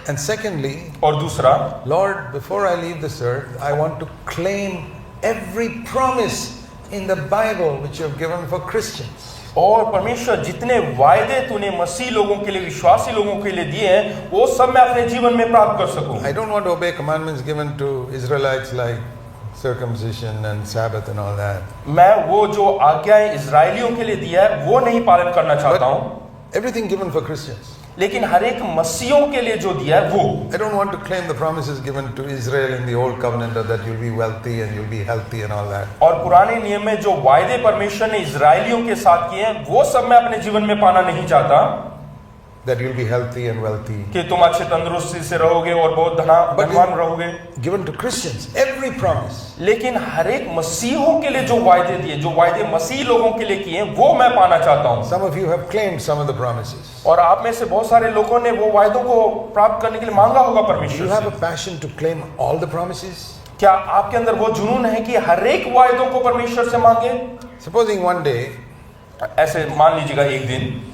And secondly, और दूसरा, Lord, before I leave this earth, I want to claim every promise in the Bible which you have given for Christians. और परमेश्वर जितने वायदे तूने मसीह लोगों के लिए, विश्वासी लोगों के लिए दिए हैं, वो सब मैं अपने जीवन में प्राप्त कर सकूं। I don't want to obey commandments given to Israelites like circumcision and Sabbath and all that. मैं वो जो आज्ञाएं इजरायलियों के लिए दिया है वो नहीं पालन करना चाहता हूँ, Everything given for Christians. लेकिन हर एक मसीहों के लिए जो दिया है वो। I don't want to claim the promises given to Israel in the old covenant that you'll be wealthy and you'll be healthy and all that. और पुराने नियम में जो वायदे परमेश्वर ने इजरायलियों के साथ किए हैं वो सब मैं अपने जीवन में पाना नहीं चाहता, That you'll be healthy and wealthy. कि तुम अच्छे तंदुरुस्ती से रहोगे और बहुत धनवान रहोगे। Given to Christians, every promise. लेकिन हर एक मसीहों के लिए जो वायदे दिए, जो वायदे मसीह लोगों के लिए किए हैं वो मैं पाना चाहता हूँ। Some of you have claimed some of the promises. और आप में से बहुत सारे लोगों ने वो वायदों को प्राप्त करने के लिए मांगा होगा Do you परमेश्वर have से। a passion to claim all the promises? क्या आपके अंदर वो जुनून है कि हर एक वायदों को परमेश्वर से मांगे? Supposing one day ऐसे मान लीजिएगा एक दिन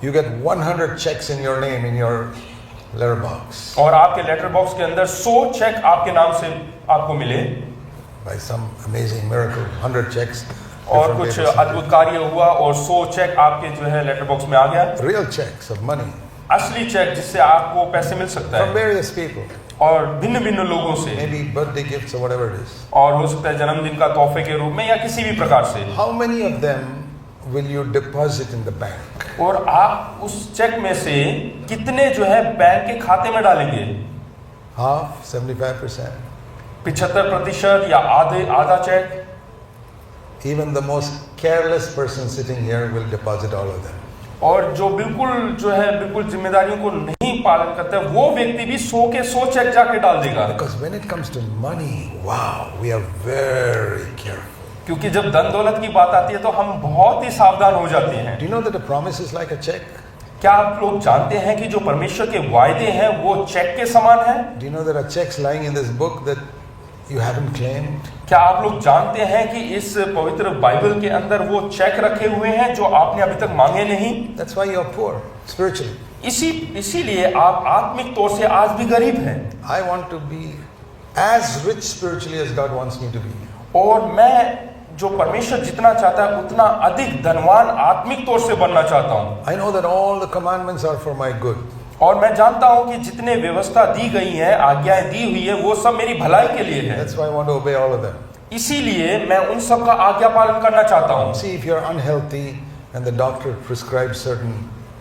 you get 100 checks in your name in your letterbox और आपके लेटर बॉक्स के अंदर 100 चेक आपके नाम से आपको मिले by some amazing miracle, 100 checks. और different कुछ days. अद्भुत कार्य हुआ और 100 चेक आपके जो है लेटर बॉक्स में आ गया, Real checks of money असली चेक जिससे आपको पैसे मिल सकता from है various people, और भिन्न भिन्न लोगों से, maybe birthday gifts or whatever it is. और हो सकता है जन्मदिन का तोहफे के रूप में या किसी भी प्रकार से। How many of them will you deposit in the bank? और आप उस चेक में से कितने जो है बैंक के खाते में डालेंगे? Half, 75%. 75% या आधा check? Even the most careless person sitting here will deposit all of them. और जो बिल्कुल जिम्मेदारियों को नहीं पालन करता है वो व्यक्ति भी 100 के 100 चेक जाके डाल देगा। Because when it comes to money, wow, we are very careful. क्योंकि जब धन दौलत की बात आती है तो हम बहुत ही सावधान हो जाते हैं। Do you know that a promise is like a check? क्या आप लोग जानते हैं कि जो परमेश्वर के वायदे हैं वो चेक के समान है? Do you know there are checks lying in this book that you haven't claimed? क्या आप लोग जानते हैं कि इस पवित्र बाइबल के अंदर वो चेक रखे हुए हैं जो आपने अभी तक मांगे नहीं? That's why you're poor spiritually. इसीलिए आप आत्मिक तौर से आज भी गरीब हैं। I want to be as rich spiritually as God wants me to be. और मैं जो परमेश्वर जितना चाहता है उतना अधिक धनवान आत्मिक तौर से बनना चाहता हूँ। I know that all the commandments are for my good. और मैं जानता हूँ कि जितने व्यवस्था दी गई है, आज्ञाएं दी हुई है, वो सब मेरी भलाई के लिए है। That's why I want to obey all of them. इसीलिए मैं उन सब का आज्ञा पालन करना चाहता हूँ। See, if you're unhealthy and the doctor prescribes certain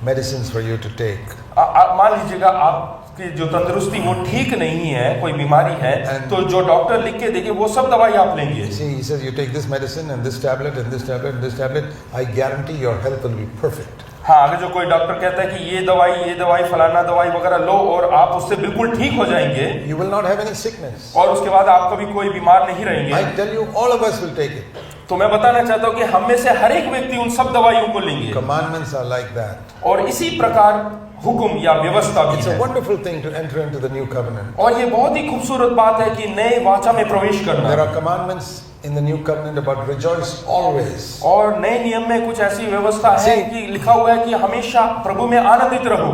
medicines for you to take, मान लीजिएगा आपकी जो तंदुरुस्ती वो ठीक नहीं है, कोई बीमारी है, तो जो डॉक्टर लिख के देंगे वो सब दवाई आप लेंगे। see, he says you take this medicine and this tablet and this tablet and this tablet, I guarantee your health will be perfect. हाँ, अगर जो कोई डॉक्टर कहता है कि ये दवाई फलाना दवाई वगैरह लो और आप उससे बिल्कुल ठीक हो जाएंगे, You will not have any sickness. और उसके बाद आप कभी कोई बीमार नहीं रहेंगे। I tell you, all of us will take it. तो मैं बताना चाहता हूँ कि हम में से हर एक व्यक्ति उन सब दवाइयों को लेंगे। Commandments are like that. और इसी प्रकार हुक्म या व्यवस्था भी It's a है। wonderful thing to enter into the new covenant. और ये बहुत ही खूबसूरत बात है कि नए वाचा में प्रवेश There करना। are commandments in the new covenant about rejoice always. और नए नियम में कुछ ऐसी व्यवस्था है कि लिखा हुआ है कि हमेशा प्रभु में आनंदित रहो।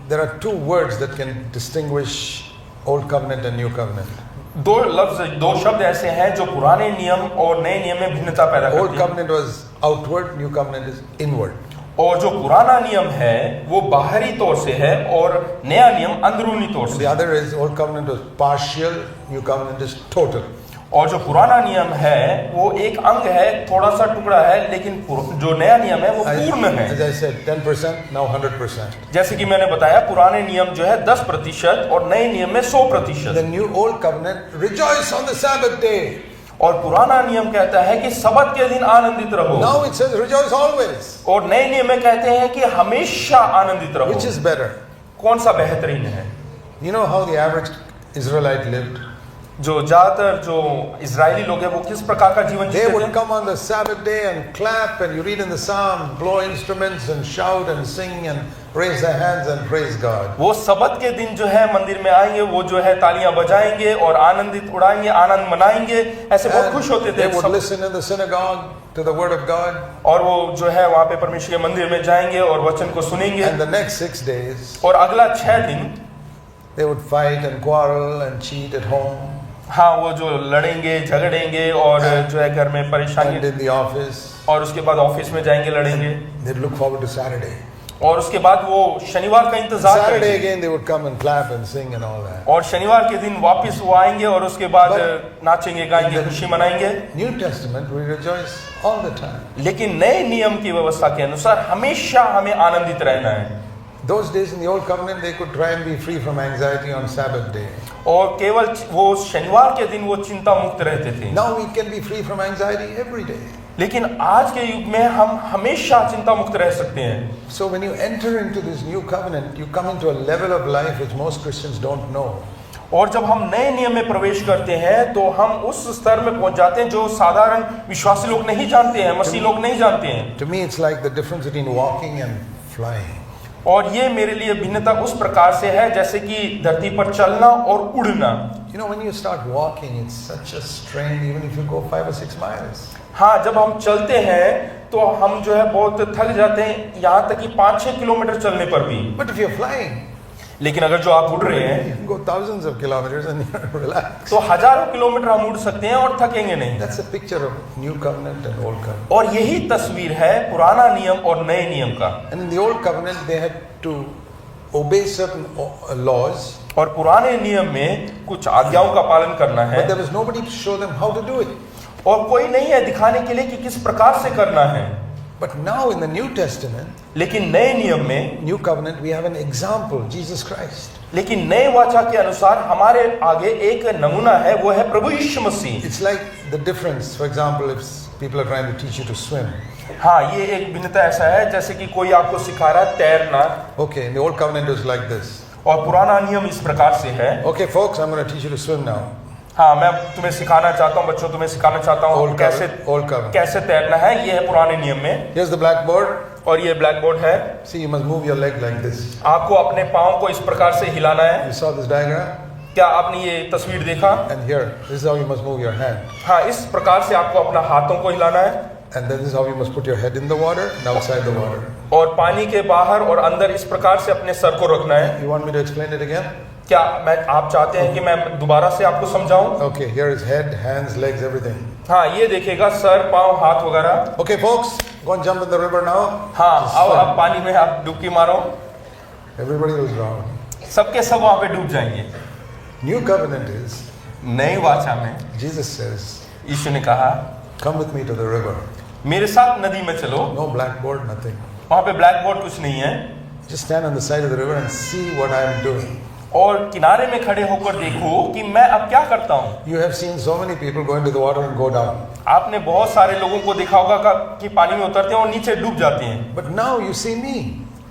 There are two words that can distinguish old covenant and new covenant. दो शब्द ऐसे हैं जो पुराने नियम और नए नियम में भिन्नता पैदा Old करते हैं। covenant was outward, new covenant is inward. और जो पुराना नियम है वो बाहरी तौर से है और नया नियम अंदरूनी तौर The से। other is old covenant was partial, new covenant is total. और जो पुराना नियम है वो एक अंग है, थोड़ा सा टुकड़ा है, लेकिन जो नया नियम है वो पूर्ण है। As I said, 10%, now 100%. जैसे कि मैंने बताया पुराने नियम जो है 10% और नए नियम में 100%। The new old covenant, rejoice on the Sabbath day. और पुराना नियम कहता है कि सबत के दिन आनंदित रहो। Now it says rejoice always. और नए नियम में कहते हैं कि हमेशा आनंदित रहो। Which is better? कौन सा बेहतरीन है? You know how the average Israelite lived? जो ज्यादातर जो इजरायली लोग हैं वो किस प्रकार का जीवन They जीते would थे? come on the Sabbath day and clap, and you read in the Psalm, blow instruments and shout and sing and raise their hands and praise God. वो सबत के दिन जो है मंदिर में आएंगे, वो जो है तालियां बजाएंगे और आनंदित उड़ाएंगे, आनंद मनाएंगे, ऐसे बहुत खुश होते थे। They would listen in the synagogue to the word of God. और वो जो है वहाँ पे परमेश्वर के मंदिर में जाएंगे और वचन को सुनेंगे। And the next 6 days, और अगला 6 दिन They would fight and quarrel and cheat at home हाँ, वो जो लड़ेंगे झगड़ेंगे और जो है घर में परेशानी, and in the office. और उसके बाद ऑफिस में जाएंगे लड़ेंगे, They'd look forward to Saturday. और उसके बाद वो शनिवार का इंतजार Saturday करेंगे, again they would come and clap and sing and all that. और शनिवार के दिन वापस वो आएंगे और उसके बाद But- नाचेंगे गाएंगे खुशी मनाएंगे। New Testament, we rejoice all the time. लेकिन नए नियम की व्यवस्था के अनुसार हमेशा हमें आनंदित रहना है। Those days in the Old Covenant, they could try and be free from anxiety on Sabbath day. और केवल वो शनिवार के दिन वो चिंता मुक्त रहते थे। Now we can be free from anxiety every day. लेकिन आज के युग में हम हमेशा चिंता मुक्त रह सकते हैं। So when you enter into this new covenant, you come into a level of life which most Christians don't know. और जब हम नए नियम में प्रवेश करते हैं तो हम उस स्तर में पहुंच जाते हैं जो साधारण विश्वासी लोग नहीं जानते हैं, मसीह लोग नहीं जानते हैं। To me, it's like the difference between walking and flying. और ये मेरे लिए भिन्नता उस प्रकार से है जैसे कि धरती पर चलना और उड़ना। You know, when you start walking, it's such a strain, even if you go 5 or 6 miles. हाँ, जब हम चलते हैं तो हम जो है बहुत थक जाते हैं, यहाँ तक कि 5-6 किलोमीटर चलने पर भी। But if you're flying, लेकिन अगर जो आप उड़ रहे हैं you can go thousands of kilometers and you're relaxed. तो हजारों किलोमीटर हम उड़ सकते हैं और थकेंगे नहीं। That's a picture of new covenant and old covenant. और यही तस्वीर है पुराना नियम और नए नियम का। And in the old covenant, they had to obey certain laws, और पुराने नियम में कुछ आज्ञाओं का पालन करना है, but there was nobody to show them how to do it. और कोई नहीं है दिखाने के लिए कि किस प्रकार से करना है। But now in the New Testament, लेकिन नए नियम में, New Covenant, we have an example, Jesus Christ. लेकिन नए वाचा के अनुसार हमारे आगे एक नमूना है, वो है प्रभु यीशु मसीह। It's like the difference, for example, if people are trying to teach you to swim. हाँ, ये एक भिन्नता ऐसा है जैसे कि कोई आपको सिखा रहा है तैरना, Okay, in the Old Covenant it was like this. और पुराना नियम इस प्रकार से है। Okay, folks, I'm going to teach you to swim now. हाँ, मैं तुम्हें सिखाना चाहता हूँ, बच्चों तुम्हें सिखाना चाहता हूँ Old Covenant. कैसे तैरना है। ये है पुराने नियम में। Here's the blackboard. और ये ब्लैक बोर्ड है। See, you must move your leg like this. आपको अपने पाँव को इस प्रकार से हिलाना है। You saw this diagram? क्या आपने ये तस्वीर देखा? And here, this is how you must move your hand. हाँ, इस प्रकार से आपको अपना हाथों को हिलाना है। And then this is how you must put your head in the water and outside the water. और पानी के बाहर और अंदर इस प्रकार से अपने सर को रखना है। You want me to explain it again? क्या आप चाहते हैं कि मैं दोबारा से आपको समझाऊं? Okay, here is head, hands, legs, everything. हाँ, ये देखिएगा सर, पाँव, हाथ वगैरह। Okay, folks, go and jump in the river now. हाँ, Just अब swim. आप पानी में आप डुबकी मारो, Everybody will drown. सबके सब वहाँ पे डूब जाएंगे। New covenant is, नई वाचा में Jesus says, यीशु ने कहा, come with me to the river. मेरे साथ नदी में चलो। No blackboard, nothing. वहाँ पे ब्लैक बोर्ड कुछ नहीं है, Just stand on the side of the river and see what I am doing. और किनारे में खड़े होकर देखो कि मैं अब क्या करता हूँ। You have seen so many people go into the water and go down. आपने बहुत सारे लोगों को देखा होगा कि पानी में उतरते हैं और नीचे डूब जाते हैं। But now you see me.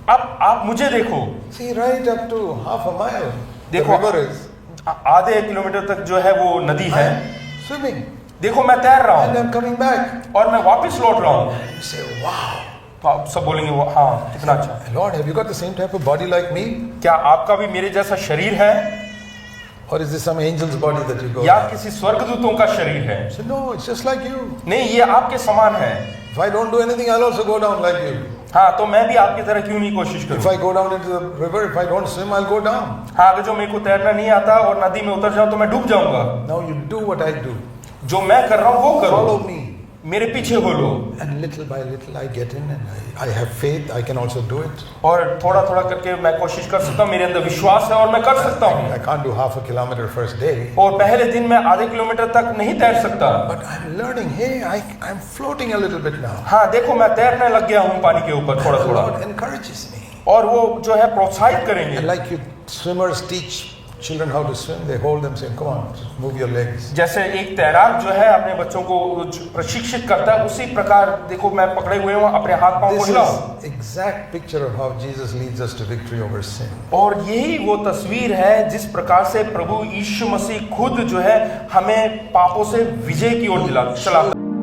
अब आप मुझे देखो, See, right up to half a mile, the देखो, river is आधे किलोमीटर तक जो है वो नदी है। swimming. देखो मैं तैर रहा And हूँ I'm coming back. और मैं वापस लौट रहा हूँ। You say, wow. तो आप सब बोलेंगे वो हाँ, कितना अच्छा। Lord, have you got the same type of body like me? क्या आपका भी मेरे जैसा शरीर है Or is this some angel's body that you go? या किसी स्वर्गदूतों का शरीर है? I said, no, it's just like you. नहीं, ये आपके समान है। If I don't do anything, I'll also go down like you. हाँ, तो मैं भी आपकी तरह क्यों नहीं कोशिश If करूँ? I go down into the river, if I don't swim, I'll go down. हाँ, अगर जो मेरे को तैरना नहीं आता और नदी में उतर जाऊँ तो मैं डूब जाऊंगा। Now you do what I do. जो मैं कर रहा हूँ वो करो, Follow me. मेरे पीछे बोलो। And little by little I get in and I have faith, I can also do it. और थोड़ा थोड़ा करके मैं कोशिश कर सकता हूँ, मेरे अंदर विश्वास है और मैं कर सकता हूँ। I can't do half a kilometer first day. और पहले दिन मैं आधे किलोमीटर तक नहीं तैर सकता। But I'm learning, hey, I'm floating a little bit now. हाँ, देखो मैं तैरने लग गया हूँ पानी के ऊपर थोड़ा The थोड़ा। Lord encourages me. और वो जो है प्रोत्साहित करेंगे। And like you swimmers teach children how to swim, they hold them saying, come on, just move your legs. जैसे एक तैराक जो है अपने बच्चों को प्रशिक्षित करता है, उसी प्रकार देखो मैं पकड़े हुए हूँ, अपने हाथ पांव को This हिलाओ। is exact picture of how Jesus leads us to victory over sin. और यही वो तस्वीर है जिस प्रकार से प्रभु यीशु मसीह खुद जो है हमें पापों से विजय की ओर चलाता है।